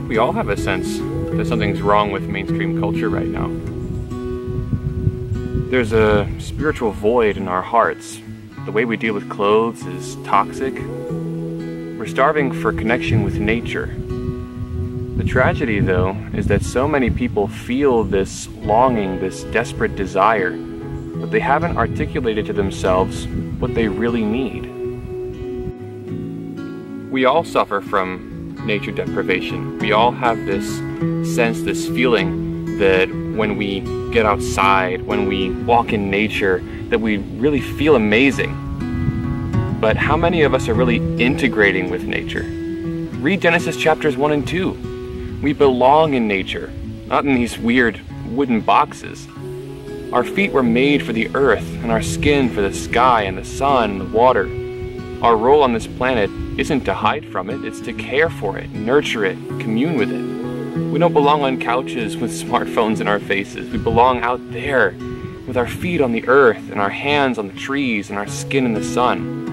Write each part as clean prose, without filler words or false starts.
think we all have a sense that something's wrong with mainstream culture right now. There's a spiritual void in our hearts. The way we deal with clothes is toxic. We're starving for connection with nature. The tragedy, though, is that so many people feel this longing, this desperate desire, but they haven't articulated to themselves what they really need. We all suffer from nature deprivation. We all have this sense, this feeling that when we get outside, when we walk in nature, that we really feel amazing. But how many of us are really integrating with nature? Read Genesis chapters 1 and 2. We belong in nature, not in these weird wooden boxes. Our feet were made for the earth, and our skin for the sky and the sun and the water. Our role on this planet isn't to hide from it, it's to care for it, nurture it, commune with it. We don't belong on couches with smartphones in our faces. We belong out there with our feet on the earth and our hands on the trees and our skin in the sun.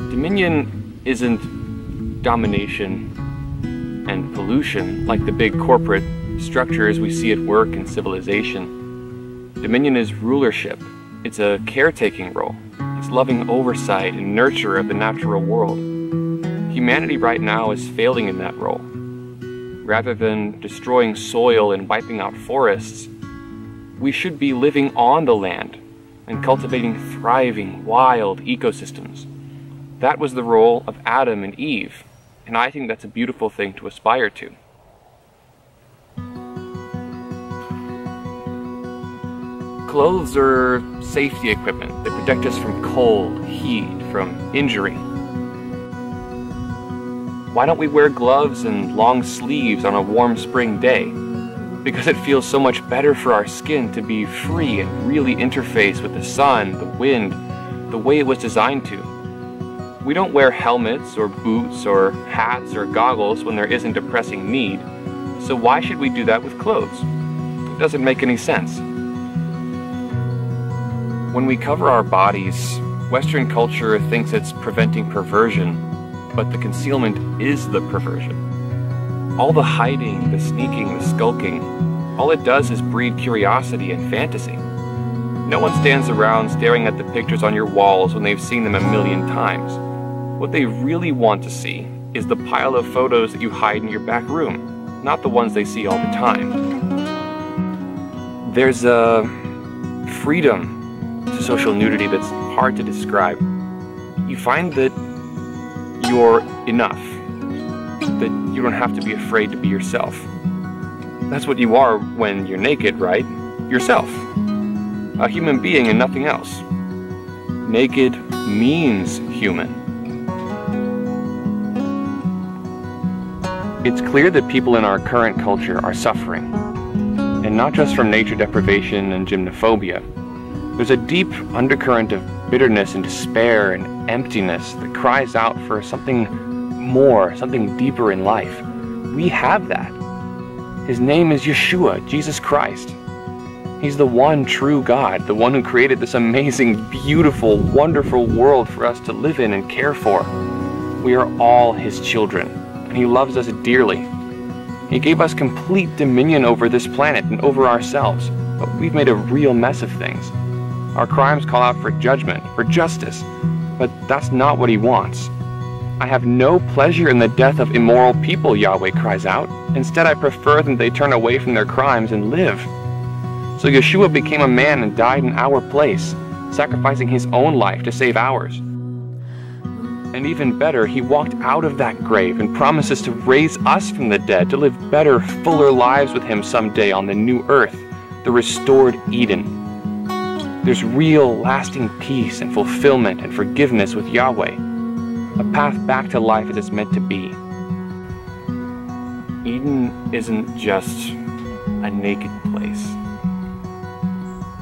Dominion isn't domination and pollution like the big corporate structures we see at work in civilization. Dominion is rulership. It's a caretaking role. It's loving oversight and nurture of the natural world. Humanity right now is failing in that role. Rather than destroying soil and wiping out forests, we should be living on the land and cultivating thriving, wild ecosystems. That was the role of Adam and Eve, and I think that's a beautiful thing to aspire to. Clothes are safety equipment. They protect us from cold, heat, from injury. Why don't we wear gloves and long sleeves on a warm spring day? Because it feels so much better for our skin to be free and really interface with the sun, the wind, the way it was designed to. We don't wear helmets or boots or hats or goggles when there isn't a pressing need, so why should we do that with clothes? It doesn't make any sense. When we cover our bodies, Western culture thinks it's preventing perversion, but the concealment is the perversion. All the hiding, the sneaking, the skulking, all it does is breed curiosity and fantasy. No one stands around staring at the pictures on your walls when they've seen them a million times. What they really want to see is the pile of photos that you hide in your back room, not the ones they see all the time. There's a freedom to social nudity that's hard to describe. You find that you're enough, that you don't have to be afraid to be yourself. That's what you are when you're naked, right? Yourself. A human being and nothing else. Naked means human. It's clear that people in our current culture are suffering, and not just from nature deprivation and gymnophobia. There's a deep undercurrent of bitterness and despair and emptiness that cries out for something more, something deeper in life. We have that. His name is Yeshua, Jesus Christ. He's the one true God, the one who created this amazing, beautiful, wonderful world for us to live in and care for. We are all His children, and He loves us dearly. He gave us complete dominion over this planet and over ourselves, but we've made a real mess of things. Our crimes call out for judgment, for justice, but that's not what He wants. I have no pleasure in the death of immoral people, Yahweh cries out. Instead, I prefer that they turn away from their crimes and live. So Yeshua became a man and died in our place, sacrificing His own life to save ours. And even better, He walked out of that grave and promises to raise us from the dead to live better, fuller lives with Him someday on the new earth, the restored Eden. There's real, lasting peace and fulfillment and forgiveness with Yahweh, a path back to life as it's meant to be. Eden isn't just a naked place.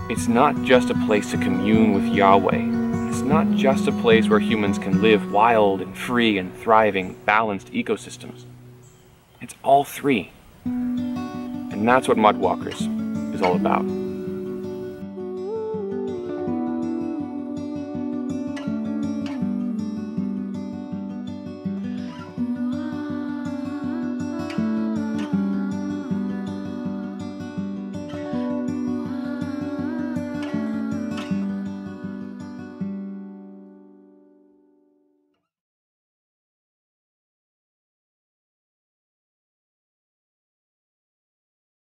It's not just a place to commune with Yahweh. It's not just a place where humans can live wild and free and thriving, balanced ecosystems. It's all three. And that's what Mudwalkers is all about.